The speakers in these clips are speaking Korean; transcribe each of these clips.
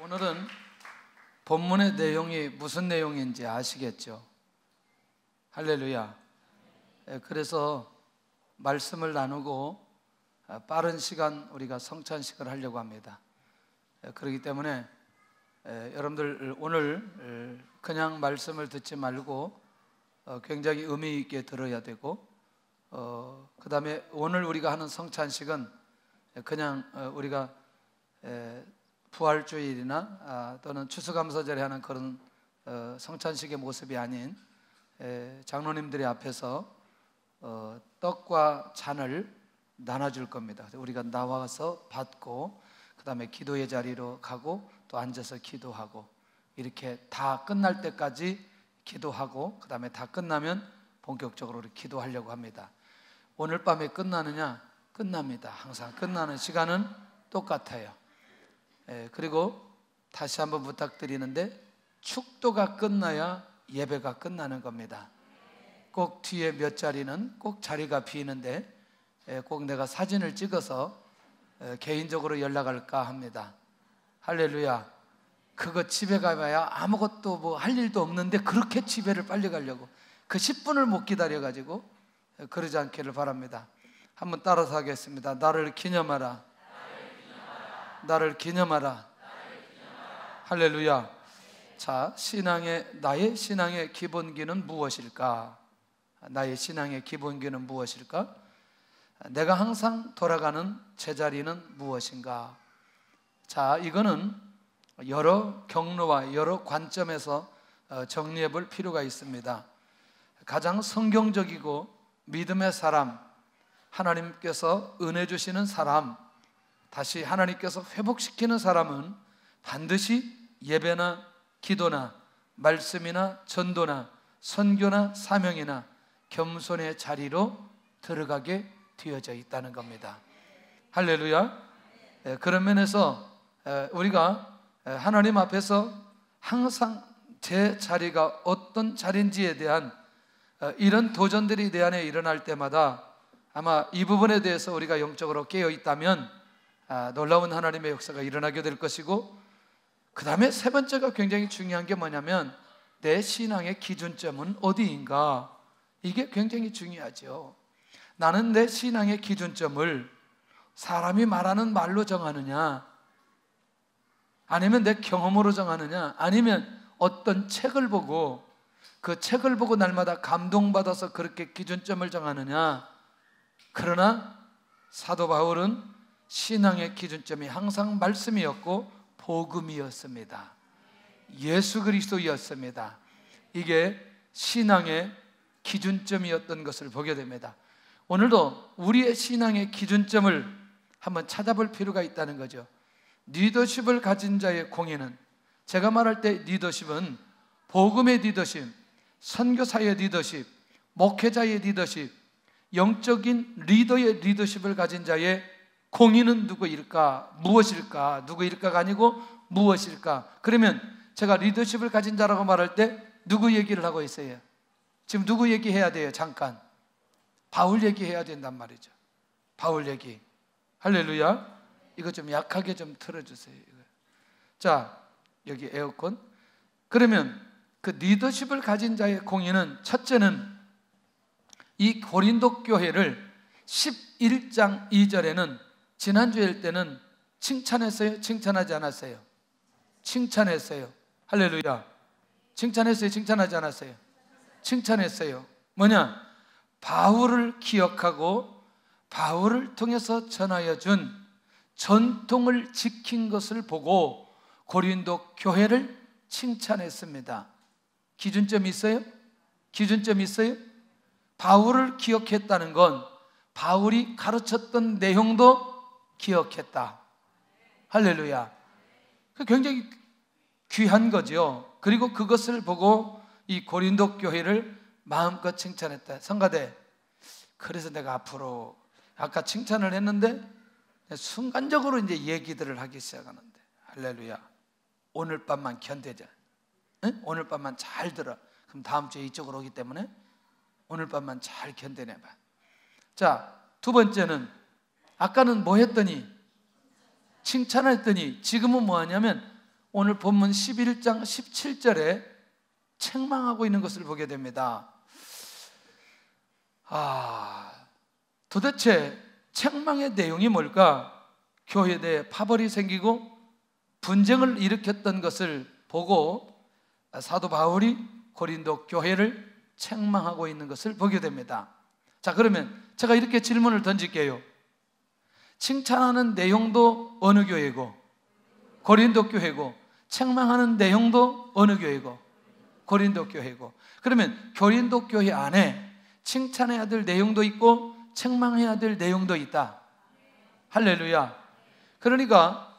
오늘은 본문의 내용이 무슨 내용인지 아시겠죠? 할렐루야. 그래서 말씀을 나누고 빠른 시간 우리가 성찬식을 하려고 합니다. 그렇기 때문에 여러분들 오늘 그냥 말씀을 듣지 말고 굉장히 의미 있게 들어야 되고, 그 다음에 오늘 우리가 하는 성찬식은 그냥 우리가 부활주일이나 또는 추수감사절에 하는 그런 성찬식의 모습이 아닌, 장로님들이 앞에서 떡과 잔을 나눠줄 겁니다. 우리가 나와서 받고 그 다음에 기도의 자리로 가고 또 앉아서 기도하고, 이렇게 다 끝날 때까지 기도하고 그 다음에 다 끝나면 본격적으로 기도하려고 합니다. 오늘 밤에 끝나느냐? 끝납니다. 항상 끝나는 시간은 똑같아요. 그리고 다시 한번 부탁드리는데, 축도가 끝나야 예배가 끝나는 겁니다. 꼭 뒤에 몇 자리는 꼭 자리가 비는데 꼭 내가 사진을 찍어서 개인적으로 연락할까 합니다. 할렐루야. 그거 집에 가봐야 아무것도 뭐 할 일도 없는데 그렇게 집에를 빨리 가려고 그 10분을 못 기다려가지고 그러지 않기를 바랍니다. 한번 따라서 하겠습니다. 나를 기념하라. 나를 기념하라. 할렐루야. 자, 나의 신앙의 기본기는 무엇일까? 나의 신앙의 기본기는 무엇일까? 내가 항상 돌아가는 제자리는 무엇인가? 자, 이거는 여러 경로와 여러 관점에서 정리해 볼 필요가 있습니다. 가장 성경적이고 믿음의 사람, 하나님께서 은혜 주시는 사람, 다시 하나님께서 회복시키는 사람은 반드시 예배나 기도나 말씀이나 전도나 선교나 사명이나 겸손의 자리로 들어가게 되어져 있다는 겁니다. 할렐루야. 그런 면에서 우리가 하나님 앞에서 항상 제 자리가 어떤 자리인지에 대한 이런 도전들이 내 안에 일어날 때마다 아마 이 부분에 대해서 우리가 영적으로 깨어 있다면 놀라운 하나님의 역사가 일어나게 될 것이고, 그 다음에 세 번째가 굉장히 중요한 게 뭐냐면 내 신앙의 기준점은 어디인가? 이게 굉장히 중요하죠. 나는 내 신앙의 기준점을 사람이 말하는 말로 정하느냐, 아니면 내 경험으로 정하느냐, 아니면 어떤 책을 보고 그 책을 보고 날마다 감동받아서 그렇게 기준점을 정하느냐. 그러나 사도 바울은 신앙의 기준점이 항상 말씀이었고 복음이었습니다. 예수 그리스도였습니다. 이게 신앙의 기준점이었던 것을 보게 됩니다. 오늘도 우리의 신앙의 기준점을 한번 찾아볼 필요가 있다는 거죠. 리더십을 가진 자의 공의는, 제가 말할 때 리더십은 복음의 리더십, 선교사의 리더십, 목회자의 리더십, 영적인 리더의 리더십을 가진 자의 공의는 누구일까? 무엇일까? 누구일까가 아니고 무엇일까? 그러면 제가 리더십을 가진 자라고 말할 때 누구 얘기를 하고 있어요? 지금 누구 얘기해야 돼요? 잠깐 바울 얘기해야 된단 말이죠. 바울 얘기. 할렐루야. 이거 좀 약하게 좀 틀어주세요. 자, 여기 에어컨. 그러면 그 리더십을 가진 자의 공의는, 첫째는 이 고린도 교회를 11장 2절에는 지난주일 때는 칭찬했어요? 칭찬하지 않았어요? 칭찬했어요. 할렐루야. 칭찬했어요? 칭찬하지 않았어요? 칭찬했어요. 뭐냐? 바울을 기억하고 바울을 통해서 전하여 준 전통을 지킨 것을 보고 고린도 교회를 칭찬했습니다. 기준점이 있어요? 기준점이 있어요? 바울을 기억했다는 건 바울이 가르쳤던 내용도 기억했다. 할렐루야. 굉장히 귀한 거죠. 그리고 그것을 보고 이 고린도 교회를 마음껏 칭찬했다. 성가대, 그래서 내가 앞으로 아까 칭찬을 했는데 순간적으로 이제 얘기들을 하기 시작하는데, 할렐루야, 오늘 밤만 견뎌자. 응? 오늘 밤만 잘 들어. 그럼 다음 주에 이쪽으로 오기 때문에 오늘 밤만 잘 견뎌내봐. 자, 두 번째는 아까는 뭐 했더니 칭찬했더니 지금은 뭐 하냐면 오늘 본문 11장 17절에 책망하고 있는 것을 보게 됩니다. 도대체 책망의 내용이 뭘까? 교회에 대해 파벌이 생기고 분쟁을 일으켰던 것을 보고 사도 바울이 고린도 교회를 책망하고 있는 것을 보게 됩니다. 자, 그러면 제가 이렇게 질문을 던질게요. 칭찬하는 내용도 어느 교회고 고린도 교회고, 책망하는 내용도 어느 교회고 고린도 교회고, 그러면 고린도 교회 안에 칭찬해야 될 내용도 있고 책망해야 될 내용도 있다. 할렐루야. 그러니까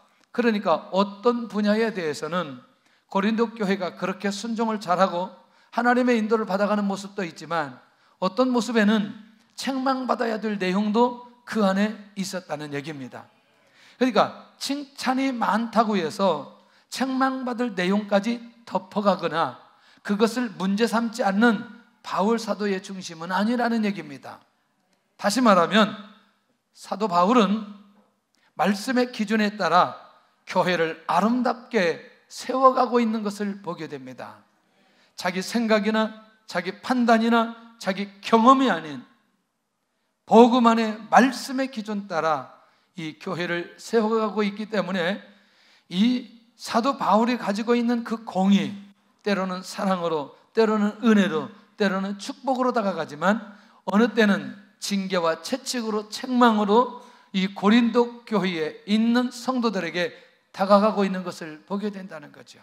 어떤 분야에 대해서는 고린도 교회가 그렇게 순종을 잘하고 하나님의 인도를 받아가는 모습도 있지만, 어떤 모습에는 책망받아야 될 내용도 그 안에 있었다는 얘기입니다. 그러니까 칭찬이 많다고 해서 책망받을 내용까지 덮어가거나 그것을 문제 삼지 않는 바울 사도의 중심은 아니라는 얘기입니다. 다시 말하면 사도 바울은 말씀의 기준에 따라 교회를 아름답게 세워가고 있는 것을 보게 됩니다. 자기 생각이나 자기 판단이나 자기 경험이 아닌 복음 안에 말씀의 기준 따라 이 교회를 세워가고 있기 때문에 이 사도 바울이 가지고 있는 그 공의, 때로는 사랑으로, 때로는 은혜로, 때로는 축복으로 다가가지만 어느 때는 징계와 채찍으로, 책망으로 이 고린도 교회에 있는 성도들에게 다가가고 있는 것을 보게 된다는 거죠.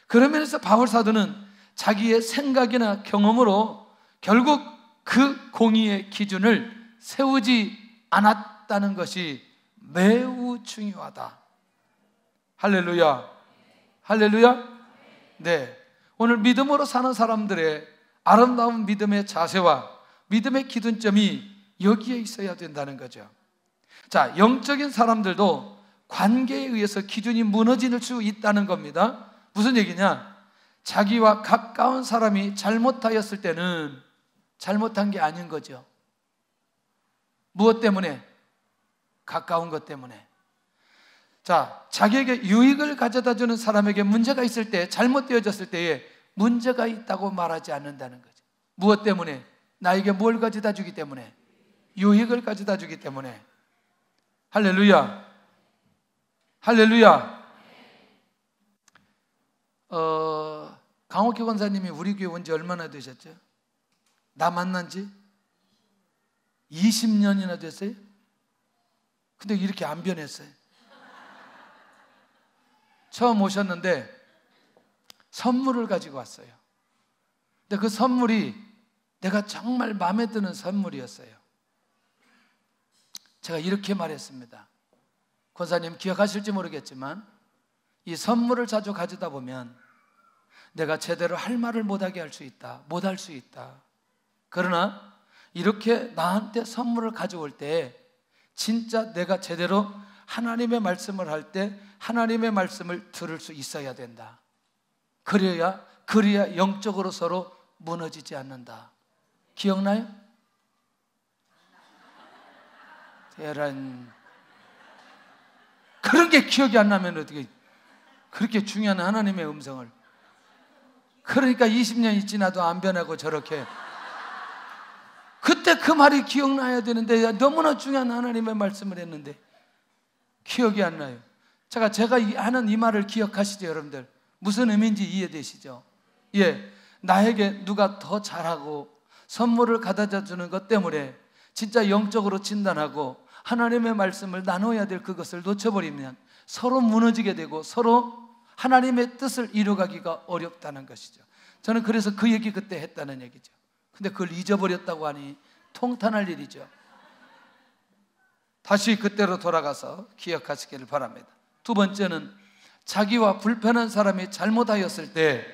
그런 면에서 바울 사도는 자기의 생각이나 경험으로 결국 그 공의의 기준을 세우지 않았다는 것이 매우 중요하다. 할렐루야. 할렐루야. 네, 오늘 믿음으로 사는 사람들의 아름다운 믿음의 자세와 믿음의 기준점이 여기에 있어야 된다는 거죠. 자, 영적인 사람들도 관계에 의해서 기준이 무너질 수 있다는 겁니다. 무슨 얘기냐? 자기와 가까운 사람이 잘못하였을 때는 잘못한 게 아닌 거죠. 무엇 때문에? 가까운 것 때문에. 자, 자기에게 유익을 가져다 주는 사람에게 문제가 있을 때, 잘못되어졌을 때에 문제가 있다고 말하지 않는다는 거죠. 무엇 때문에? 나에게 뭘 가져다 주기 때문에? 유익을 가져다 주기 때문에. 할렐루야. 할렐루야. 강옥희 권사님이 우리 교회 온 지 얼마나 되셨죠? 나 만난 지 20년이나 됐어요? 근데 이렇게 안 변했어요. 처음 오셨는데 선물을 가지고 왔어요. 근데 그 선물이 내가 정말 마음에 드는 선물이었어요. 제가 이렇게 말했습니다. 권사님 기억하실지 모르겠지만 이 선물을 자주 가져다 보면 내가 제대로 할 말을 못하게 할 수 있다. 못할 수 있다. 그러나 이렇게 나한테 선물을 가져올 때 진짜 내가 제대로 하나님의 말씀을 할 때 하나님의 말씀을 들을 수 있어야 된다. 그래야 영적으로 서로 무너지지 않는다. 기억나요? 대란. 그런 게 기억이 안 나면 어떻게, 그렇게 중요한 하나님의 음성을. 그러니까 20년이 지나도 안 변하고 저렇게. 그때 그 말이 기억나야 되는데 너무나 중요한 하나님의 말씀을 했는데 기억이 안 나요. 제가 하는 이 말을 기억하시죠, 여러분들? 무슨 의미인지 이해되시죠? 예, 나에게 누가 더 잘하고 선물을 가져다 주는 것 때문에 진짜 영적으로 진단하고 하나님의 말씀을 나눠야 될 그것을 놓쳐버리면 서로 무너지게 되고 서로 하나님의 뜻을 이루어가기가 어렵다는 것이죠. 저는 그래서 그 얘기 그때 했다는 얘기죠. 근데 그걸 잊어버렸다고 하니 통탄할 일이죠. 다시 그때로 돌아가서 기억하시기를 바랍니다. 두 번째는 자기와 불편한 사람이 잘못하였을 때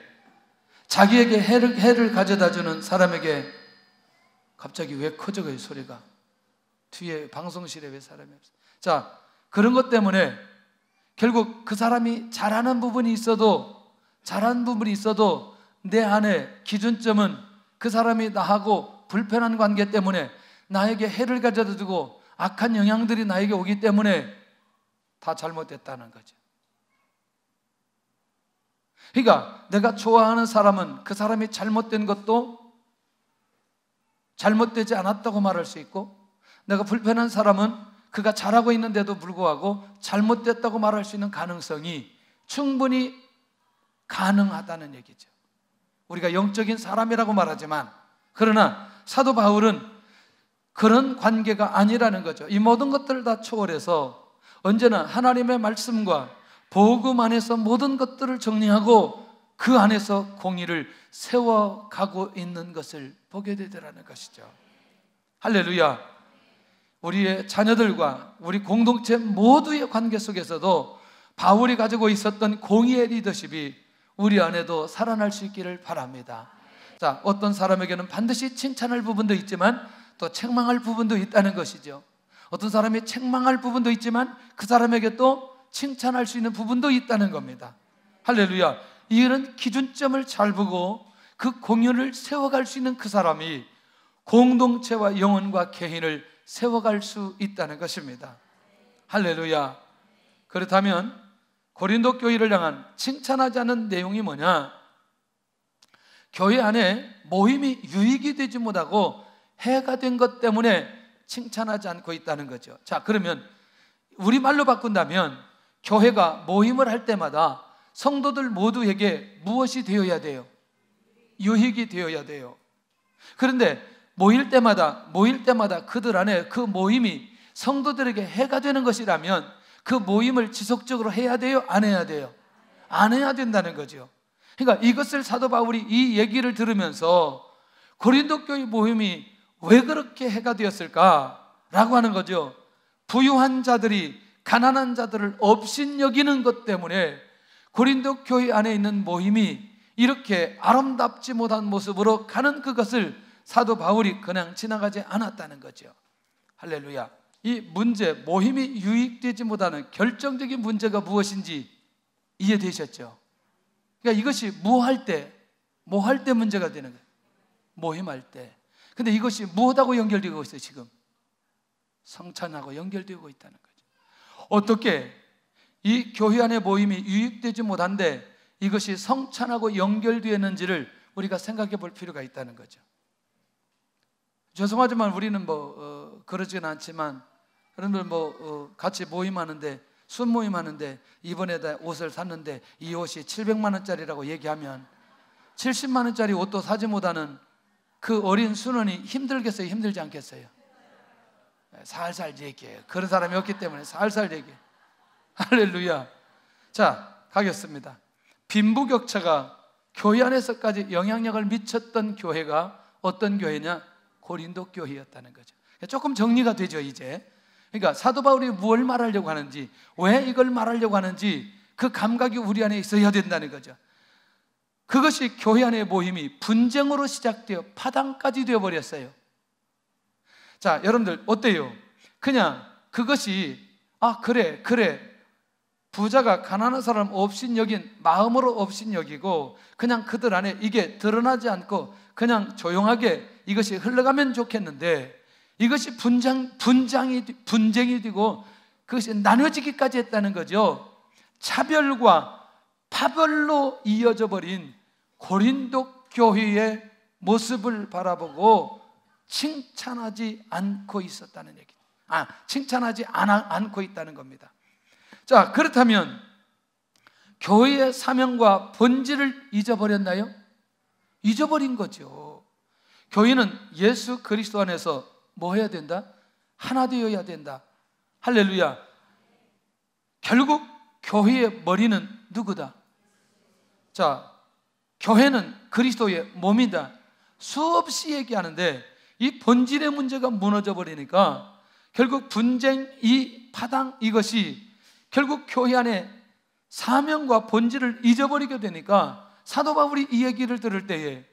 자기에게 해를 가져다 주는 사람에게. 갑자기 왜 커져가요 소리가? 뒤에 방송실에 왜 사람이 없어? 자, 그런 것 때문에 결국 그 사람이 잘하는 부분이 있어도 내 안에 기준점은 그 사람이 나하고 불편한 관계 때문에 나에게 해를 가져다 주고 악한 영향들이 나에게 오기 때문에 다 잘못됐다는 거죠. 그러니까 내가 좋아하는 사람은 그 사람이 잘못된 것도 잘못되지 않았다고 말할 수 있고, 내가 불편한 사람은 그가 잘하고 있는데도 불구하고 잘못됐다고 말할 수 있는 가능성이 충분히 가능하다는 얘기죠. 우리가 영적인 사람이라고 말하지만, 그러나 사도 바울은 그런 관계가 아니라는 거죠. 이 모든 것들을 다 초월해서 언제나 하나님의 말씀과 복음 안에서 모든 것들을 정리하고 그 안에서 공의를 세워가고 있는 것을 보게 되더라는 것이죠. 할렐루야. 우리의 자녀들과 우리 공동체 모두의 관계 속에서도 바울이 가지고 있었던 공의의 리더십이 우리 안에도 살아날 수 있기를 바랍니다. 자, 어떤 사람에게는 반드시 칭찬할 부분도 있지만 또 책망할 부분도 있다는 것이죠. 어떤 사람이 책망할 부분도 있지만 그 사람에게 또 칭찬할 수 있는 부분도 있다는 겁니다. 할렐루야. 이런 기준점을 잘 보고 그 공의를 세워갈 수 있는 그 사람이 공동체와 영혼과 개인을 세워갈 수 있다는 것입니다. 할렐루야. 그렇다면 고린도 교회를 향한 칭찬하지 않는 내용이 뭐냐? 교회 안에 모임이 유익이 되지 못하고 해가 된 것 때문에 칭찬하지 않고 있다는 거죠. 자, 그러면 우리말로 바꾼다면 교회가 모임을 할 때마다 성도들 모두에게 무엇이 되어야 돼요? 유익이 되어야 돼요. 그런데 모일 때마다 그들 안에 그 모임이 성도들에게 해가 되는 것이라면 그 모임을 지속적으로 해야 돼요? 안 해야 돼요? 안 해야 된다는 거죠. 그러니까 이것을 사도 바울이 이 얘기를 들으면서 고린도 교회 모임이 왜 그렇게 해가 되었을까라고 하는 거죠. 부유한 자들이 가난한 자들을 업신여기는 것 때문에 고린도 교회 안에 있는 모임이 이렇게 아름답지 못한 모습으로 가는 그것을 사도 바울이 그냥 지나가지 않았다는 거죠. 할렐루야. 이 문제, 모임이 유익되지 못하는 결정적인 문제가 무엇인지 이해되셨죠? 그러니까 이것이 뭐 할 때 문제가 되는 거예요. 모임할 때. 근데 이것이 무엇하고 연결되고 있어요, 지금? 성찬하고 연결되고 있다는 거죠. 어떻게 이 교회 안의 모임이 유익되지 못한데 이것이 성찬하고 연결되었는지를 우리가 생각해 볼 필요가 있다는 거죠. 죄송하지만 우리는 그러지는 않지만, 여러분들 같이 모임하는데, 순모임하는데 이번에다 옷을 샀는데 이 옷이 700만 원짜리라고 얘기하면 70만 원짜리 옷도 사지 못하는 그 어린 순원이 힘들겠어요? 힘들지 않겠어요? 살살 얘기해요. 그런 사람이 없기 때문에 살살 얘기해요. 할렐루야. 자, 가겠습니다. 빈부격차가 교회 안에서까지 영향력을 미쳤던 교회가 어떤 교회냐? 고린도 교회였다는 거죠. 조금 정리가 되죠, 이제. 그러니까 사도 바울이 무엇을 말하려고 하는지, 왜 이걸 말하려고 하는지 그 감각이 우리 안에 있어야 된다는 거죠. 그것이 교회 안의 모임이 분쟁으로 시작되어 파당까지 되어버렸어요. 자, 여러분들 어때요? 그냥 그것이 그래 부자가 가난한 사람 업신여긴 마음으로 업신여기고 그냥 그들 안에 이게 드러나지 않고 그냥 조용하게 이것이 흘러가면 좋겠는데, 이것이 분쟁이 되고 그것이 나눠지기까지 했다는 거죠. 차별과 파별로 이어져 버린 고린도 교회의 모습을 바라보고 칭찬하지 않고 있었다는 얘기. 칭찬하지 않고 있다는 겁니다. 자, 그렇다면 교회의 사명과 본질을 잊어버렸나요? 잊어버린 거죠. 교회는 예수 그리스도 안에서 뭐 해야 된다? 하나 되어야 된다. 할렐루야. 결국 교회의 머리는 누구다? 자, 교회는 그리스도의 몸이다. 수없이 얘기하는데 이 본질의 문제가 무너져 버리니까 결국 분쟁, 이 파당, 이것이 결국 교회 안에 사명과 본질을 잊어버리게 되니까 사도 바울이 이 얘기를 들을 때에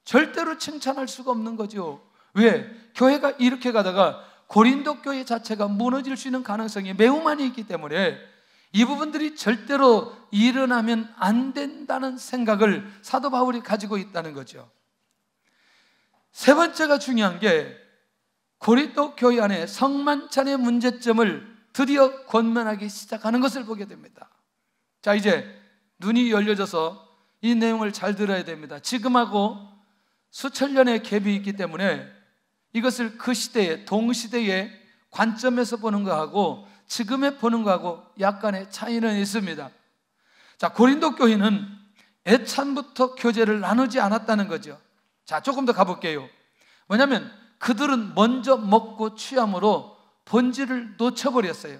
절대로 칭찬할 수가 없는 거죠. 왜? 교회가 이렇게 가다가 고린도 교회 자체가 무너질 수 있는 가능성이 매우 많이 있기 때문에 이 부분들이 절대로 일어나면 안 된다는 생각을 사도 바울이 가지고 있다는 거죠. 세 번째가 중요한 게 고린도 교회 안에 성만찬의 문제점을 드디어 권면하기 시작하는 것을 보게 됩니다. 자, 이제 눈이 열려져서 이 내용을 잘 들어야 됩니다. 지금하고 수천 년의 갭이 있기 때문에 이것을 그 시대의 동시대의 관점에서 보는 거하고 지금에 보는 거하고 약간의 차이는 있습니다. 자, 고린도 교회는 애찬부터 교제를 나누지 않았다는 거죠. 자, 조금 더 가볼게요. 뭐냐면 그들은 먼저 먹고 취함으로 본질을 놓쳐버렸어요.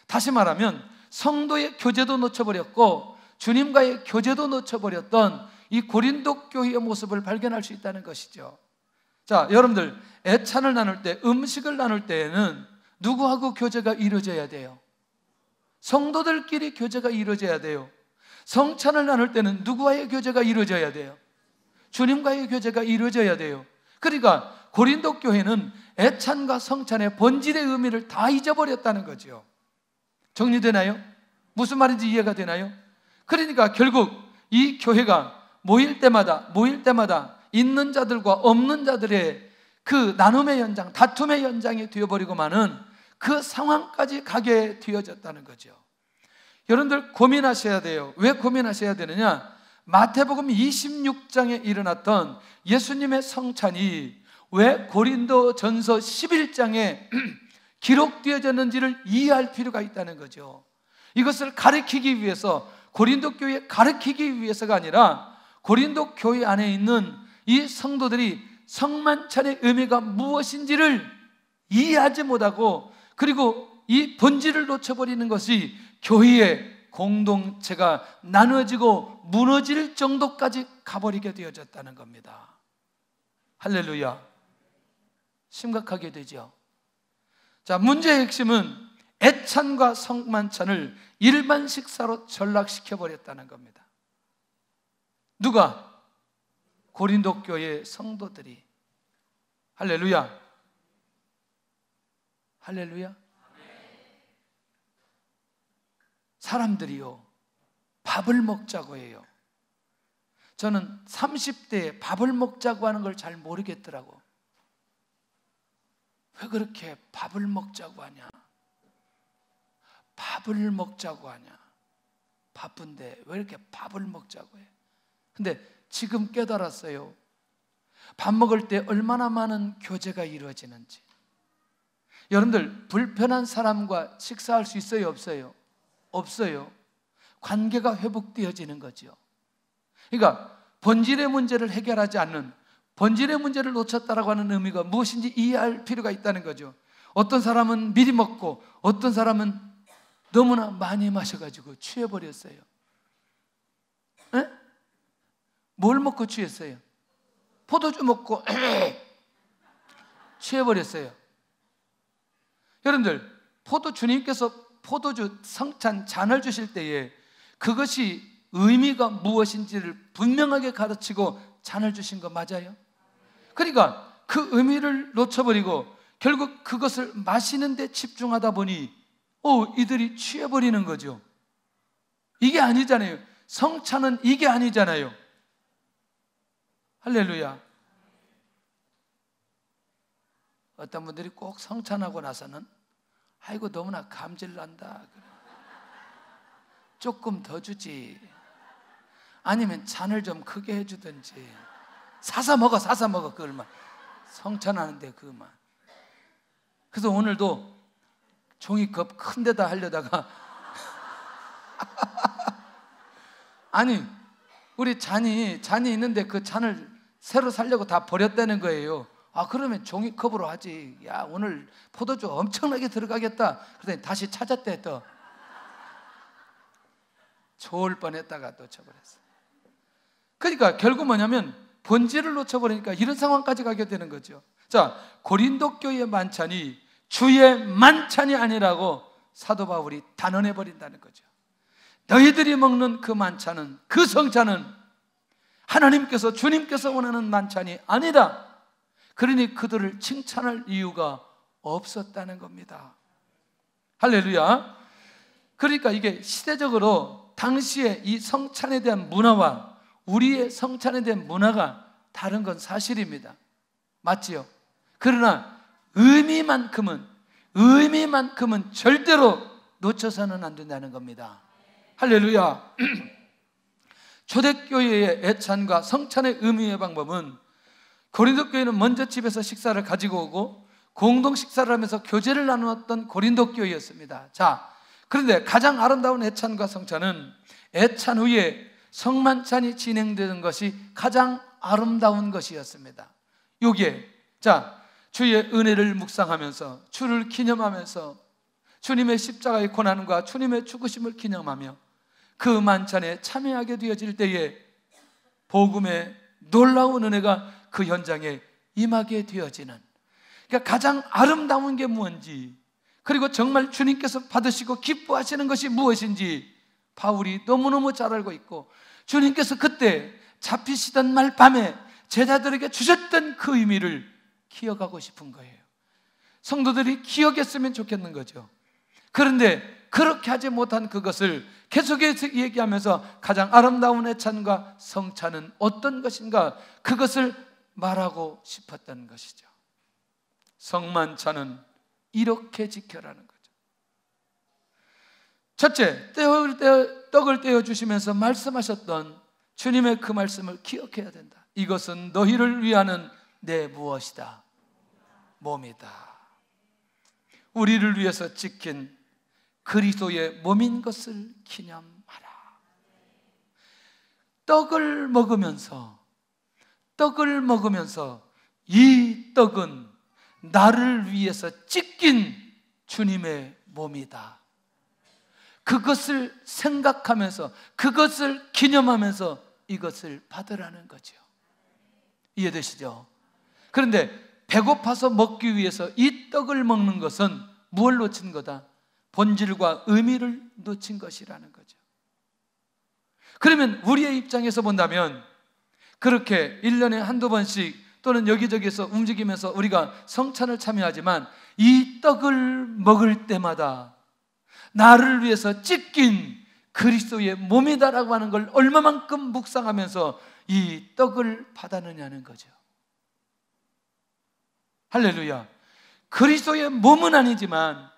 다시 말하면 성도의 교제도 놓쳐버렸고 주님과의 교제도 놓쳐버렸던 이 고린도 교회의 모습을 발견할 수 있다는 것이죠. 자, 여러분들 애찬을 나눌 때, 음식을 나눌 때에는 누구하고 교제가 이루어져야 돼요? 성도들끼리 교제가 이루어져야 돼요. 성찬을 나눌 때는 누구와의 교제가 이루어져야 돼요? 주님과의 교제가 이루어져야 돼요. 그러니까 고린도 교회는 애찬과 성찬의 본질의 의미를 다 잊어버렸다는 거죠. 정리되나요? 무슨 말인지 이해가 되나요? 그러니까 결국 이 교회가 모일 때마다 있는 자들과 없는 자들의 그 나눔의 연장, 다툼의 연장이 되어버리고 마는 그 상황까지 가게 되어졌다는 거죠. 여러분들 고민하셔야 돼요. 왜 고민하셔야 되느냐? 마태복음 26장에 일어났던 예수님의 성찬이 왜 고린도전서 11장에 기록되어졌는지를 이해할 필요가 있다는 거죠. 이것을 가르치기 위해서, 고린도 교회에 가르치기 위해서가 아니라 고린도 교회 안에 있는 이 성도들이 성만찬의 의미가 무엇인지를 이해하지 못하고, 그리고 이 본질을 놓쳐버리는 것이 교회의 공동체가 나눠지고 무너질 정도까지 가버리게 되어졌다는 겁니다. 할렐루야. 심각하게 되죠. 자, 문제의 핵심은 애찬과 성만찬을 일반 식사로 전락시켜버렸다는 겁니다. 누가? 고린도 교회 성도들이. 할렐루야. 할렐루야. 사람들이요, 밥을 먹자고 해요. 저는 30대에 밥을 먹자고 하는 걸 잘 모르겠더라고. 왜 그렇게 밥을 먹자고 하냐? 밥을 먹자고 하냐? 바쁜데 왜 이렇게 밥을 먹자고 해? 근데 지금 깨달았어요. 밥 먹을 때 얼마나 많은 교제가 이루어지는지. 여러분들, 불편한 사람과 식사할 수 있어요, 없어요? 없어요. 관계가 회복되어지는 거죠. 그러니까 본질의 문제를 해결하지 않는, 본질의 문제를 놓쳤다라고 하는 의미가 무엇인지 이해할 필요가 있다는 거죠. 어떤 사람은 미리 먹고 어떤 사람은 너무나 많이 마셔가지고 취해버렸어요. 에? 뭘 먹고 취했어요? 포도주 먹고 취해버렸어요. 여러분들, 주님께서 포도주 성찬 잔을 주실 때에 그것이 의미가 무엇인지를 분명하게 가르치고 잔을 주신 거 맞아요? 그러니까 그 의미를 놓쳐버리고 결국 그것을 마시는 데 집중하다 보니 이들이 취해버리는 거죠. 이게 아니잖아요. 성찬은 이게 아니잖아요. 할렐루야. 어떤 분들이 꼭 성찬하고 나서는 아이고 너무나 감질난다, 조금 더 주지, 아니면 잔을 좀 크게 해주든지, 사서 먹어 그걸만, 성찬하는데 그것만. 그래서 오늘도 종이컵 큰 데다 하려다가 아니 우리 잔이 있는데 그 잔을 새로 사려고 다 버렸다는 거예요. 그러면 종이컵으로 하지. 야, 오늘 포도주 엄청나게 들어가겠다. 그러더니 다시 찾았대. 또 좋을 뻔했다가 놓쳐버렸어요. 그러니까 결국 뭐냐면 본질을 놓쳐버리니까 이런 상황까지 가게 되는 거죠. 자, 고린도 교회의 만찬이 주의 만찬이 아니라고 사도 바울이 단언해버린다는 거죠. 너희들이 먹는 그 만찬은, 그 성찬은 하나님께서, 주님께서 원하는 만찬이 아니다. 그러니 그들을 칭찬할 이유가 없었다는 겁니다. 할렐루야. 그러니까 이게 시대적으로 당시에 이 성찬에 대한 문화와 우리의 성찬에 대한 문화가 다른 건 사실입니다. 맞지요? 그러나 의미만큼은 절대로 놓쳐서는 안 된다는 겁니다. 할렐루야. 초대교회의 애찬과 성찬의 의미의 방법은 고린도 교회는 먼저 집에서 식사를 가지고 오고 공동 식사를 하면서 교제를 나누었던 고린도 교회였습니다. 자, 그런데 가장 아름다운 애찬과 성찬은 애찬 후에 성만찬이 진행되는 것이 가장 아름다운 것이었습니다. 여기에 주의 은혜를 묵상하면서 주를 기념하면서 주님의 십자가의 고난과 주님의 죽으심을 기념하며 그 만찬에 참여하게 되어질 때에 복음의 놀라운 은혜가 그 현장에 임하게 되어지는, 그러니까 가장 아름다운 게 무엇인지, 그리고 정말 주님께서 받으시고 기뻐하시는 것이 무엇인지 바울이 너무너무 잘 알고 있고, 주님께서 그때 잡히시던 날 밤에 제자들에게 주셨던 그 의미를 기억하고 싶은 거예요. 성도들이 기억했으면 좋겠는 거죠. 그런데 그렇게 하지 못한 그것을 계속해서 얘기하면서 가장 아름다운 애찬과 성찬은 어떤 것인가, 그것을 말하고 싶었던 것이죠. 성만찬은 이렇게 지켜라는 거죠. 첫째, 떡을 떼어주시면서 말씀하셨던 주님의 그 말씀을 기억해야 된다. 이것은 너희를 위하는 내 무엇이다? 몸이다. 우리를 위해서 지킨 그리스도의 몸인 것을 기념하라. 떡을 먹으면서 이 떡은 나를 위해서 찢긴 주님의 몸이다. 그것을 생각하면서, 그것을 기념하면서 이것을 받으라는 거죠. 이해되시죠? 그런데 배고파서 먹기 위해서 이 떡을 먹는 것은 무엇을 놓친 거다? 본질과 의미를 놓친 것이라는 거죠. 그러면 우리의 입장에서 본다면 그렇게 1년에 한두 번씩 또는 여기저기서 움직이면서 우리가 성찬을 참여하지만 이 떡을 먹을 때마다 나를 위해서 찢긴 그리스도의 몸이다라고 하는 걸 얼마만큼 묵상하면서 이 떡을 받았느냐는 거죠. 할렐루야. 그리스도의 몸은 아니지만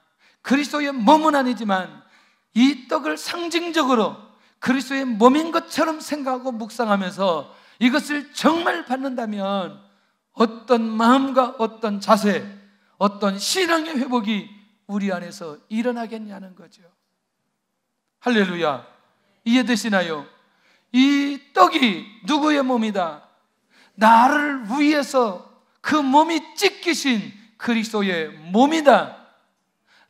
이 떡을 상징적으로 그리스도의 몸인 것처럼 생각하고 묵상하면서 이것을 정말 받는다면 어떤 마음과 어떤 자세, 어떤 신앙의 회복이 우리 안에서 일어나겠냐는 거죠. 할렐루야. 이해되시나요? 이 떡이 누구의 몸이다? 나를 위해서 그 몸이 찢기신 그리스도의 몸이다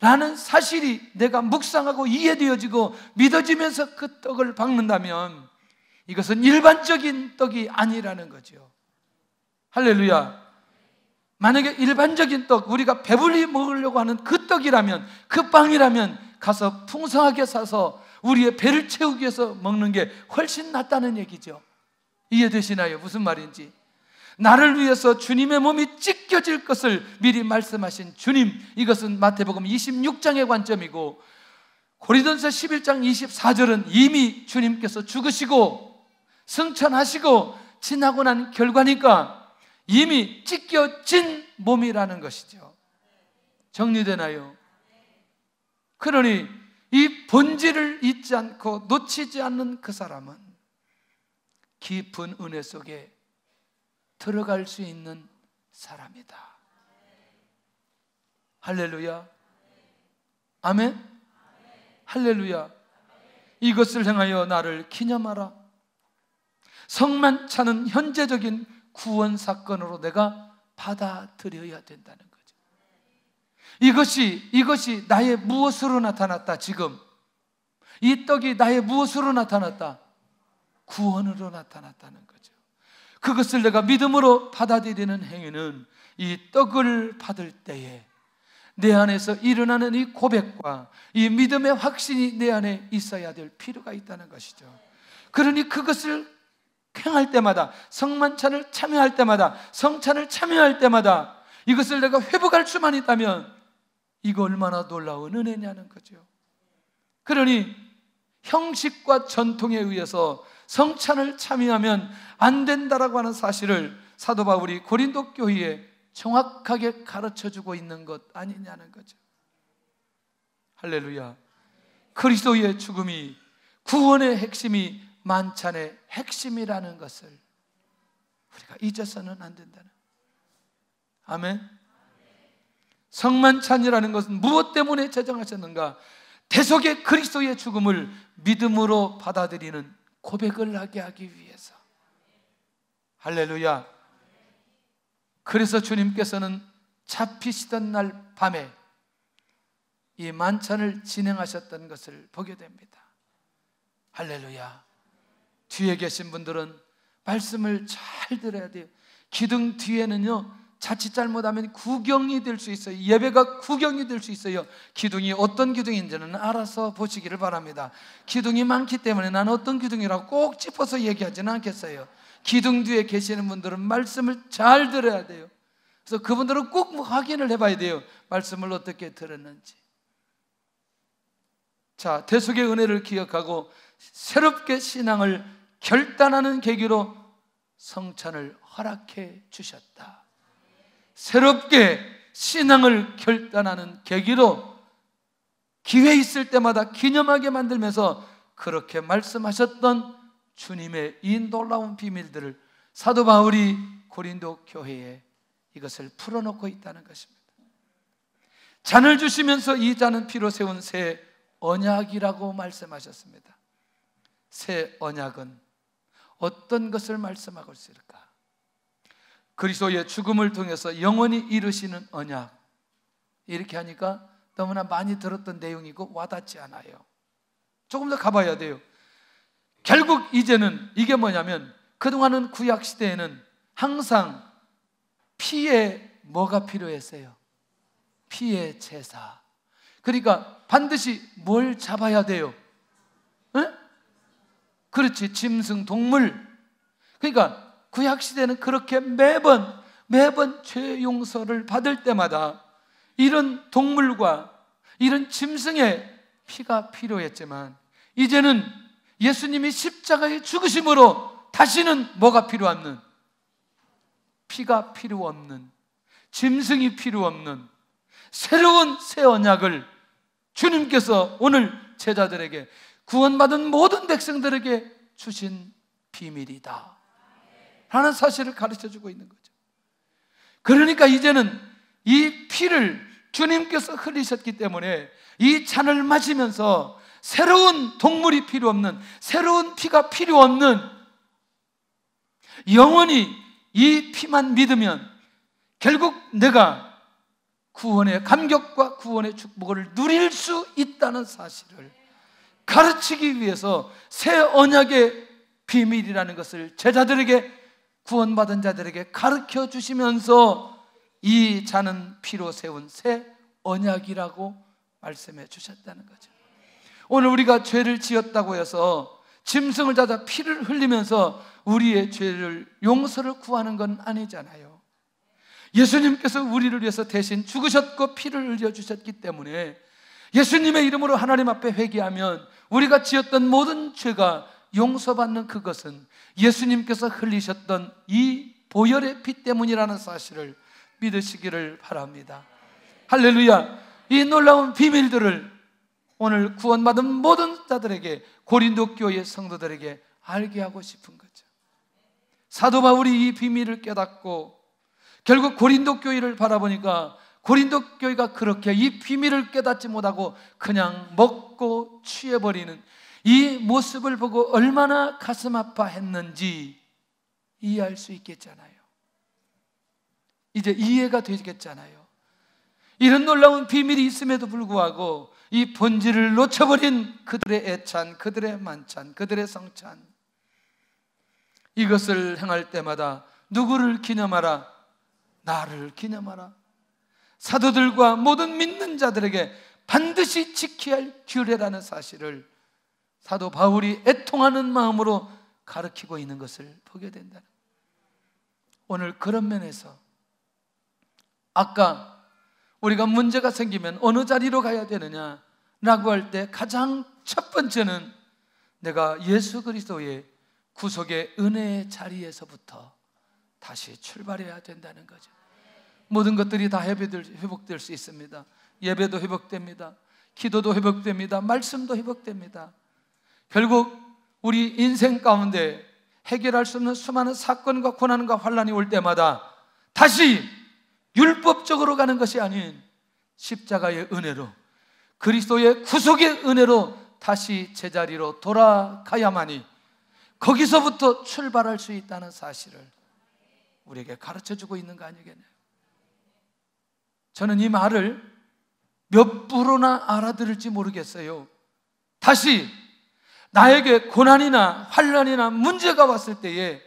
라는 사실이 내가 묵상하고 이해되어지고 믿어지면서 그 떡을 받는다면 이것은 일반적인 떡이 아니라는 거죠. 할렐루야. 만약에 일반적인 떡, 우리가 배불리 먹으려고 하는 그 떡이라면, 그 빵이라면 가서 풍성하게 사서 우리의 배를 채우기 위해서 먹는 게 훨씬 낫다는 얘기죠. 이해되시나요? 무슨 말인지. 나를 위해서 주님의 몸이 찢겨질 것을 미리 말씀하신 주님, 이것은 마태복음 26장의 관점이고 고린도전서 11장 24절은 이미 주님께서 죽으시고 승천하시고 지나고 난 결과니까 이미 찢겨진 몸이라는 것이죠. 정리되나요? 그러니 이 본질을 잊지 않고 놓치지 않는 그 사람은 깊은 은혜 속에 들어갈 수 있는 사람이다. 할렐루야. 아멘. 할렐루야. 이것을 행하여 나를 기념하라. 성만찬은 현재적인 구원 사건으로 내가 받아들여야 된다는 거죠. 이것이 나의 무엇으로 나타났다? 지금 이 떡이 나의 무엇으로 나타났다? 구원으로 나타났다는 거죠. 그것을 내가 믿음으로 받아들이는 행위는 이 떡을 받을 때에 내 안에서 일어나는 이 고백과 이 믿음의 확신이 내 안에 있어야 될 필요가 있다는 것이죠. 그러니 그것을 행할 때마다, 성만찬을 참여할 때마다, 성찬을 참여할 때마다 이것을 내가 회복할 수만 있다면 이거 얼마나 놀라운 은혜냐는 거죠. 그러니 형식과 전통에 의해서 성찬을 참여하면 안 된다라고 하는 사실을 사도 바울이 고린도 교회에 정확하게 가르쳐주고 있는 것 아니냐는 거죠. 할렐루야. 그리스도의 죽음이 구원의 핵심이 만찬의 핵심이라는 것을 우리가 잊어서는 안 된다는. 아멘. 성만찬이라는 것은 무엇 때문에 제정하셨는가? 대속의 그리스도의 죽음을 믿음으로 받아들이는 고백을 하기 위해서. 할렐루야. 그래서 주님께서는 잡히시던 날 밤에 이 만찬을 진행하셨던 것을 보게 됩니다. 할렐루야. 뒤에 계신 분들은 말씀을 잘 들어야 돼요. 기둥 뒤에는요, 자칫 잘못하면 구경이 될 수 있어요. 예배가 구경이 될 수 있어요. 기둥이 어떤 기둥인지는 알아서 보시기를 바랍니다. 기둥이 많기 때문에 나는 어떤 기둥이라고 꼭 짚어서 얘기하지는 않겠어요. 기둥 뒤에 계시는 분들은 말씀을 잘 들어야 돼요. 그래서 그분들은 꼭 확인을 해봐야 돼요. 말씀을 어떻게 들었는지. 자, 대속의 은혜를 기억하고 새롭게 신앙을 결단하는 계기로 성찬을 허락해 주셨다. 새롭게 신앙을 결단하는 계기로 기회 있을 때마다 기념하게 만들면서 그렇게 말씀하셨던 주님의 이 놀라운 비밀들을 사도 바울이 고린도 교회에 이것을 풀어놓고 있다는 것입니다. 잔을 주시면서 이 잔은 피로 세운 새 언약이라고 말씀하셨습니다. 새 언약은 어떤 것을 말씀하고 있을까? 그리스도의 죽음을 통해서 영원히 이루시는 언약. 이렇게 하니까 너무나 많이 들었던 내용이고 와닿지 않아요. 조금 더 가봐야 돼요. 결국 이제는 이게 뭐냐면, 그동안은 구약시대에는 항상 피에 뭐가 필요했어요? 피의 제사. 그러니까 반드시 뭘 잡아야 돼요? 에? 그렇지, 짐승, 동물. 그러니까 구약시대는 그렇게 매번 죄 용서를 받을 때마다 이런 동물과 이런 짐승의 피가 필요했지만, 이제는 예수님이 십자가에 죽으심으로 다시는 뭐가 필요 없는, 피가 필요 없는, 짐승이 필요 없는 새로운 새 언약을 주님께서 오늘 제자들에게, 구원받은 모든 백성들에게 주신 비밀이다 라는 사실을 가르쳐주고 있는 거죠. 그러니까 이제는 이 피를 주님께서 흘리셨기 때문에 이 잔을 마시면서 새로운 동물이 필요 없는, 새로운 피가 필요 없는, 영원히 이 피만 믿으면 결국 내가 구원의 감격과 구원의 축복을 누릴 수 있다는 사실을 가르치기 위해서 새 언약의 비밀이라는 것을 제자들에게, 구원받은 자들에게 가르쳐 주시면서 이 잔은 피로 세운 새 언약이라고 말씀해 주셨다는 거죠. 오늘 우리가 죄를 지었다고 해서 짐승을 잡아 피를 흘리면서 우리의 죄를, 용서를 구하는 건 아니잖아요. 예수님께서 우리를 위해서 대신 죽으셨고 피를 흘려주셨기 때문에 예수님의 이름으로 하나님 앞에 회개하면 우리가 지었던 모든 죄가 용서받는 그것은 예수님께서 흘리셨던 이 보혈의 피 때문이라는 사실을 믿으시기를 바랍니다. 할렐루야. 이 놀라운 비밀들을 오늘 구원받은 모든 자들에게, 고린도 교회 성도들에게 알게 하고 싶은 거죠. 사도 바울이 이 비밀을 깨닫고 결국 고린도 교회를 바라보니까 고린도 교회가 그렇게 이 비밀을 깨닫지 못하고 그냥 먹고 취해버리는 이 모습을 보고 얼마나 가슴 아파했는지 이해할 수 있겠잖아요. 이제 이해가 되겠잖아요. 이런 놀라운 비밀이 있음에도 불구하고 이 본질을 놓쳐버린 그들의 애찬, 그들의 만찬, 그들의 성찬, 이것을 행할 때마다 누구를 기념하라? 나를 기념하라. 사도들과 모든 믿는 자들에게 반드시 지켜야 할 규례라는 사실을 사도 바울이 애통하는 마음으로 가르치고 있는 것을 보게 된다. 오늘 그런 면에서 아까 우리가 문제가 생기면 어느 자리로 가야 되느냐라고 할 때 가장 첫 번째는 내가 예수 그리스도의 구속의 은혜의 자리에서부터 다시 출발해야 된다는 거죠. 모든 것들이 다 회복될 수 있습니다. 예배도 회복됩니다. 기도도 회복됩니다. 말씀도 회복됩니다. 결국 우리 인생 가운데 해결할 수 없는 수많은 사건과 고난과 환난이 올 때마다 다시 율법적으로 가는 것이 아닌 십자가의 은혜로, 그리스도의 구속의 은혜로 다시 제자리로 돌아가야만이 거기서부터 출발할 수 있다는 사실을 우리에게 가르쳐주고 있는 거 아니겠네요. 저는 이 말을 몇 프로나 알아들을지 모르겠어요. 다시 나에게 고난이나 환난이나 문제가 왔을 때에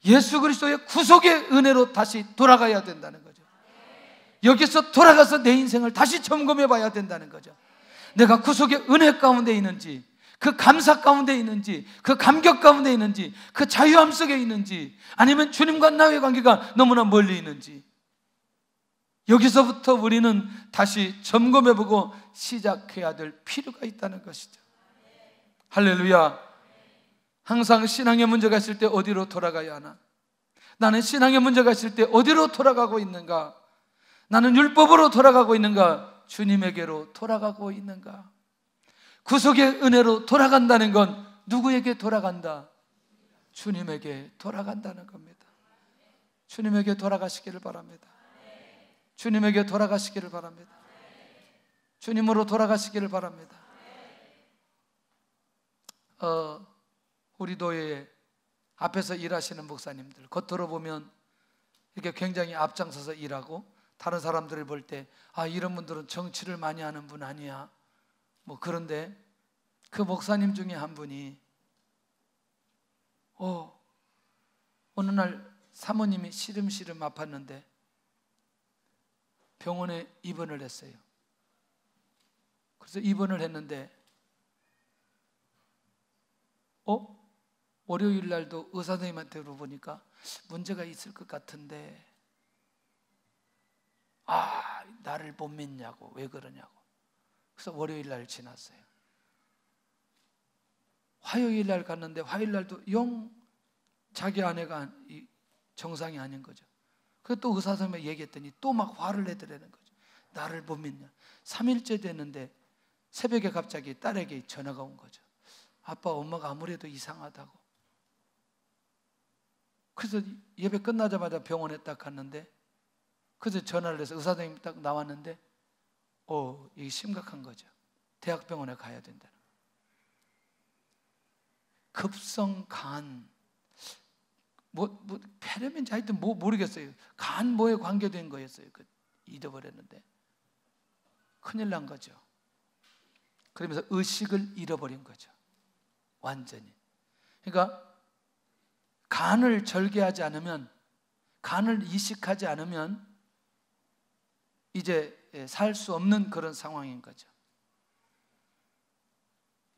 예수 그리스도의 구속의 은혜로 다시 돌아가야 된다는 거죠. 여기서 돌아가서 내 인생을 다시 점검해 봐야 된다는 거죠. 내가 구속의 은혜 가운데 있는지, 그 감사 가운데 있는지, 그 감격 가운데 있는지, 그 자유함 속에 있는지, 아니면 주님과 나의 관계가 너무나 멀리 있는지, 여기서부터 우리는 다시 점검해보고 시작해야 될 필요가 있다는 것이죠. 할렐루야. 항상 신앙의 문제가 있을 때 어디로 돌아가야 하나? 나는 신앙의 문제가 있을 때 어디로 돌아가고 있는가? 나는 율법으로 돌아가고 있는가? 주님에게로 돌아가고 있는가? 구속의 은혜로 돌아간다는 건 누구에게 돌아간다? 주님에게 돌아간다는 겁니다. 주님에게 돌아가시기를 바랍니다. 주님에게 돌아가시기를 바랍니다. 주님으로 돌아가시기를 바랍니다. 우리 교회에 앞에서 일하시는 목사님들, 겉으로 보면 이렇게 굉장히 앞장서서 일하고 다른 사람들을 볼 때 이런 분들은 정치를 많이 하는 분 아니야, 뭐 그런데 그 목사님 중에 한 분이 어느 날 사모님이 시름시름 아팠는데 병원에 입원을 했어요. 그래서 입원을 했는데 월요일 날도 의사 선생님한테 물어보니까 문제가 있을 것 같은데 나를 못 믿냐고, 왜 그러냐고. 그래서 월요일 날 지났어요. 화요일 날 갔는데 화요일 날도 영 자기 아내가 정상이 아닌 거죠. 그래서 또 의사 선생님이 얘기했더니 또 막 화를 내더라는 거죠. 나를 못 믿냐. 3일째 됐는데 새벽에 갑자기 딸에게 전화가 온 거죠. 아빠, 엄마가 아무래도 이상하다고. 그래서 예배 끝나자마자 병원에 딱 갔는데, 그래서 전화를 해서 의사 선생님이 딱 나왔는데 이게 심각한 거죠. 대학병원에 가야 된다는 거예요. 급성 간 폐렴인지 하여튼 모르겠어요. 간 뭐에 관계된 거였어요. 잊어버렸는데 큰일 난 거죠. 그러면서 의식을 잃어버린 거죠. 완전히. 그러니까 간을 절개하지 않으면, 간을 이식하지 않으면 이제 살 수 없는 그런 상황인 거죠.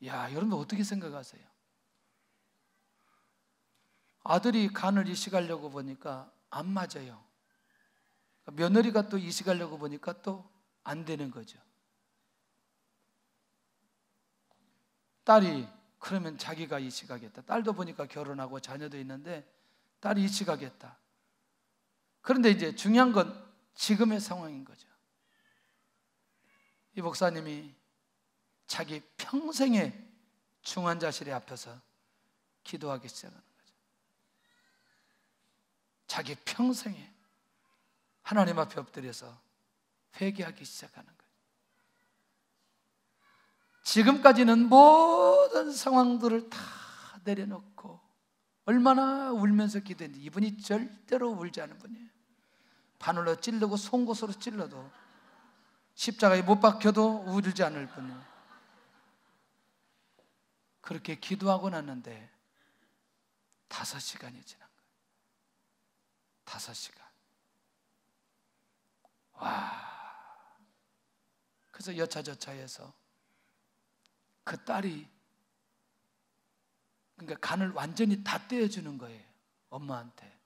여러분 어떻게 생각하세요? 아들이 간을 이식하려고 보니까 안 맞아요. 며느리가 또 이식하려고 보니까 또 안 되는 거죠. 딸이 그러면 자기가 이식하겠다. 딸도 보니까 결혼하고 자녀도 있는데 딸이 이식하겠다. 그런데 이제 중요한 건 지금의 상황인 거죠. 이 목사님이 자기 평생의 중환자실에 앞에서 기도하기 시작하는 거죠. 자기 평생에 하나님 앞에 엎드려서 회개하기 시작하는 거예요. 지금까지는 모든 상황들을 다 내려놓고 얼마나 울면서 기도했는데 이분이 절대로 울지 않은 분이에요. 바늘로 찌르고 송곳으로 찔러도 십자가에 못 박혀도 울지 않을 분이에요. 그렇게 기도하고 났는데 5시간이 지난 거예요. 5시간. 그래서 여차저차해서 그 딸이, 그러니까 간을 완전히 다 떼어주는 거예요, 엄마한테.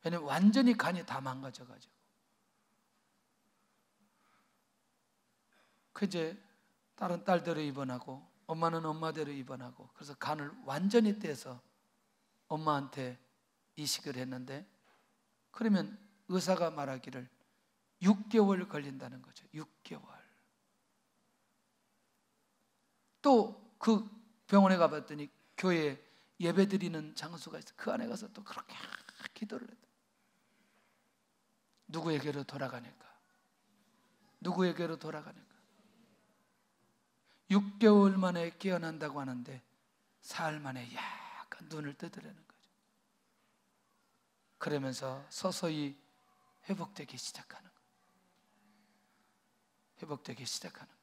왜냐면 완전히 간이 다 망가져가지고. 그 이제 딸은 딸대로 입원하고 엄마는 엄마대로 입원하고, 그래서 간을 완전히 떼서 엄마한테 이식을 했는데, 그러면 의사가 말하기를 6개월 걸린다는 거죠. 6개월. 또 그 병원에 가봤더니 교회에 예배 드리는 장소가 있어요. 그 안에 가서 또 그렇게 기도를 해요. 누구에게로 돌아가니까? 누구에게로 돌아가니까? 6개월 만에 깨어난다고 하는데 사흘 만에 약간 눈을 뜨더라는 거죠. 그러면서 서서히 회복되기 시작하는 거예요. 회복되기 시작하는 거예요.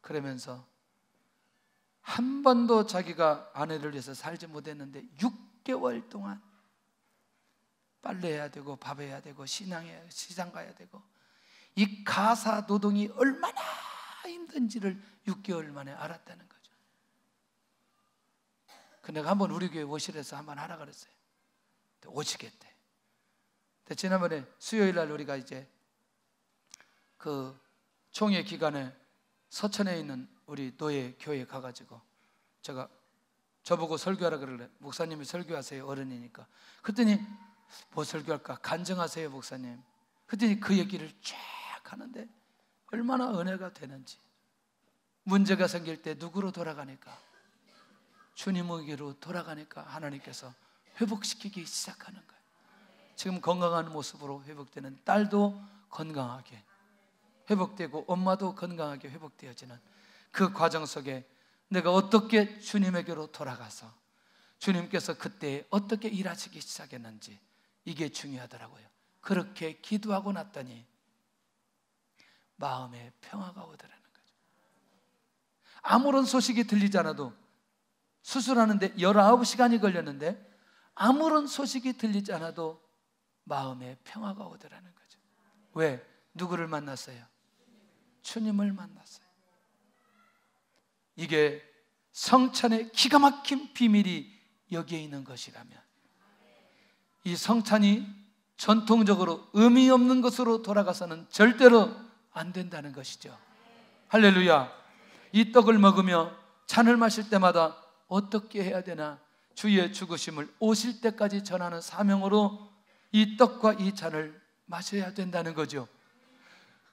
그러면서 한 번도 자기가 아내를 위해서 살지 못했는데 6개월 동안 빨래해야 되고 밥해야 되고 시장 가야 되고 이 가사 노동이 얼마나 힘든지를 6개월 만에 알았다는 거죠. 내가 한번 우리 교회 오시래서 한번 하라 그랬어요. 오시겠대. 지난번에 수요일 날 우리가 이제 그 총회 기간에 서천에 있는 우리 노예 교회에 가가지고 저보고 설교하라 그러래. 목사님이 설교하세요, 어른이니까. 그랬더니 뭐 설교할까? 간증하세요, 목사님. 그랬더니 그 얘기를 쫙 하는데 얼마나 은혜가 되는지. 문제가 생길 때 누구로 돌아가니까? 주님에게로 돌아가니까 하나님께서 회복시키기 시작하는 거예요. 지금 건강한 모습으로 회복되는 딸도 건강하게 회복되고 엄마도 건강하게 회복되어지는 그 과정 속에 내가 어떻게 주님에게로 돌아가서 주님께서 그때 어떻게 일하시기 시작했는지 이게 중요하더라고요. 그렇게 기도하고 났더니 마음에 평화가 오더라는 거죠. 아무런 소식이 들리지 않아도 수술하는데 19시간이 걸렸는데 아무런 소식이 들리지 않아도 마음에 평화가 오더라는 거죠. 왜? 누구를 만났어요? 주님을 만났어요. 이게 성찬의 기가 막힌 비밀이 여기에 있는 것이라면 이 성찬이 전통적으로 의미 없는 것으로 돌아가서는 절대로 안 된다는 것이죠. 할렐루야. 이 떡을 먹으며 잔을 마실 때마다 어떻게 해야 되나? 주의 죽으심을 오실 때까지 전하는 사명으로 이 떡과 이 잔을 마셔야 된다는 거죠.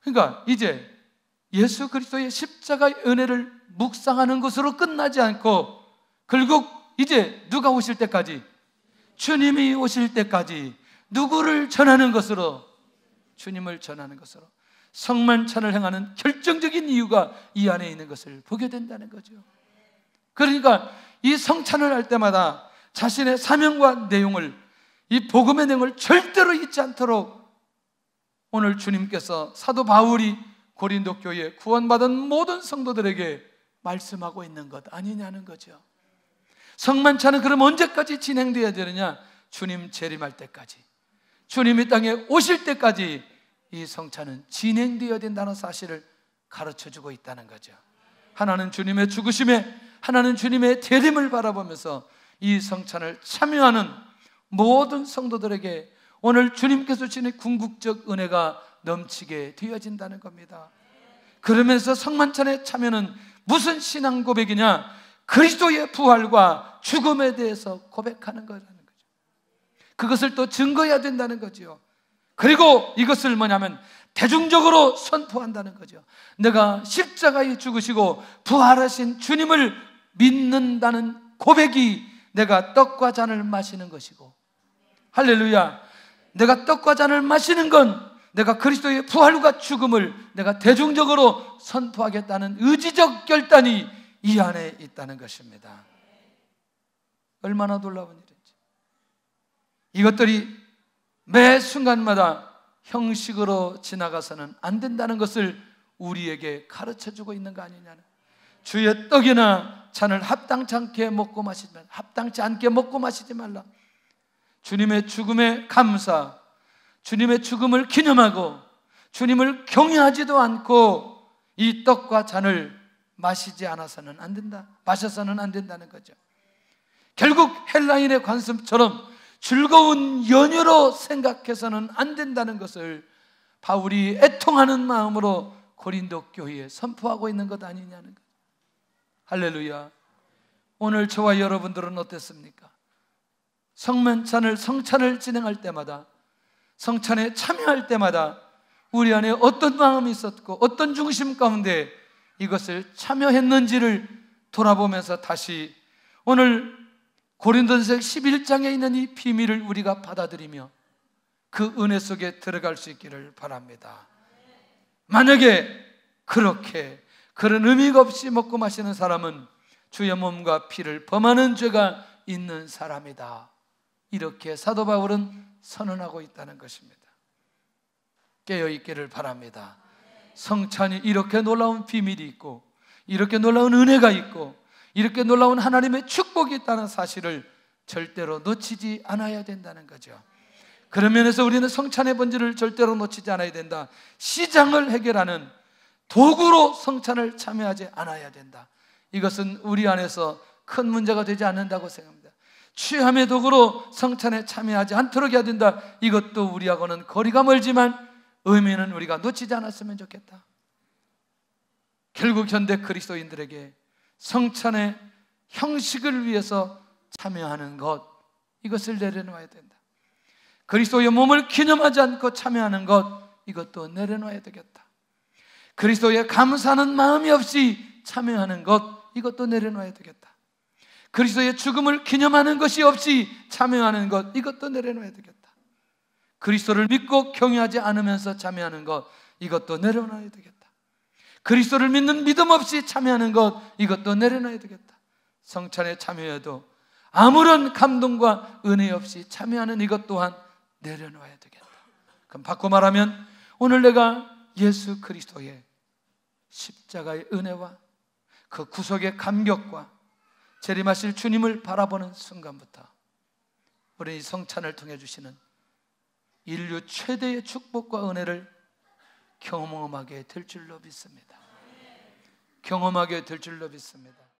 그러니까 이제 예수 그리스도의 십자가의 은혜를 묵상하는 것으로 끝나지 않고 결국 이제 누가 오실 때까지? 주님이 오실 때까지 누구를 전하는 것으로? 주님을 전하는 것으로 성만찬을 행하는 결정적인 이유가 이 안에 있는 것을 보게 된다는 거죠. 그러니까 이 성찬을 할 때마다 자신의 사명과 내용을, 이 복음의 내용을 절대로 잊지 않도록 오늘 주님께서 사도 바울이 고린도 교회에 구원받은 모든 성도들에게 말씀하고 있는 것 아니냐는 거죠. 성만찬은 그럼 언제까지 진행되어야 되느냐? 주님 재림할 때까지, 주님이 땅에 오실 때까지 이 성찬은 진행되어야 된다는 사실을 가르쳐주고 있다는 거죠. 하나는 주님의 죽으심에, 하나는 주님의 재림을 바라보면서 이 성찬을 참여하는 모든 성도들에게 오늘 주님께서 주신 궁극적 은혜가 넘치게 되어진다는 겁니다. 그러면서 성만찬에 참여는 무슨 신앙 고백이냐? 그리스도의 부활과 죽음에 대해서 고백하는 거라는 거죠. 그것을 또 증거해야 된다는 거죠. 그리고 이것을 뭐냐면 대중적으로 선포한다는 거죠. 내가 십자가에 죽으시고 부활하신 주님을 믿는다는 고백이 내가 떡과 잔을 마시는 것이고, 할렐루야, 내가 떡과 잔을 마시는 건 내가 그리스도의 부활과 죽음을 내가 대중적으로 선포하겠다는 의지적 결단이 이 안에 있다는 것입니다. 얼마나 놀라운 일인지. 이것들이 매 순간마다 형식으로 지나가서는 안 된다는 것을 우리에게 가르쳐주고 있는 거 아니냐는. 주의 떡이나 잔을 합당치 않게 먹고 마시지 말라. 합당치 않게 먹고 마시지 말라. 주님의 죽음에 감사, 주님의 죽음을 기념하고 주님을 경외하지도 않고 이 떡과 잔을 마시지 않아서는 안 된다, 마셔서는 안 된다는 거죠. 결국 헬라인의 관습처럼 즐거운 연유로 생각해서는 안 된다는 것을 바울이 애통하는 마음으로 고린도 교회에 선포하고 있는 것 아니냐는 거죠. 할렐루야. 오늘 저와 여러분들은 어땠습니까? 성찬을 진행할 때마다, 성찬에 참여할 때마다 우리 안에 어떤 마음이 있었고 어떤 중심 가운데 이것을 참여했는지를 돌아보면서 다시 오늘 고린도전서 11장에 있는 이 비밀을 우리가 받아들이며 그 은혜 속에 들어갈 수 있기를 바랍니다. 만약에 그렇게 그런 의미가 없이 먹고 마시는 사람은 주의 몸과 피를 범하는 죄가 있는 사람이다. 이렇게 사도 바울은 선언하고 있다는 것입니다. 깨어있기를 바랍니다. 성찬이 이렇게 놀라운 비밀이 있고, 이렇게 놀라운 은혜가 있고, 이렇게 놀라운 하나님의 축복이 있다는 사실을 절대로 놓치지 않아야 된다는 거죠. 그런 면에서 우리는 성찬의 본질을 절대로 놓치지 않아야 된다. 시장을 해결하는 도구로 성찬을 참여하지 않아야 된다. 이것은 우리 안에서 큰 문제가 되지 않는다고 생각합니다. 취함의 도구로 성찬에 참여하지 않도록 해야 된다. 이것도 우리하고는 거리가 멀지만 의미는 우리가 놓치지 않았으면 좋겠다. 결국 현대 그리스도인들에게 성찬의 형식을 위해서 참여하는 것, 이것을 내려놓아야 된다. 그리스도의 몸을 기념하지 않고 참여하는 것, 이것도 내려놓아야 되겠다. 그리스도의 감사하는 마음이 없이 참여하는 것, 이것도 내려놓아야 되겠다. 그리스도의 죽음을 기념하는 것이 없이 참여하는 것, 이것도 내려놓아야 되겠다. 그리스도를 믿고 경외하지 않으면서 참여하는 것, 이것도 내려놔야 되겠다. 그리스도를 믿는 믿음 없이 참여하는 것, 이것도 내려놔야 되겠다. 성찬에 참여해도 아무런 감동과 은혜 없이 참여하는 이것 또한 내려놓아야 되겠다. 그럼 바꿔 말하면 오늘 내가 예수 그리스도의 십자가의 은혜와 그 구속의 감격과 재림하실 주님을 바라보는 순간부터 우리 이 성찬을 통해 주시는 인류 최대의 축복과 은혜를 경험하게 될 줄로 믿습니다. 경험하게 될 줄로 믿습니다.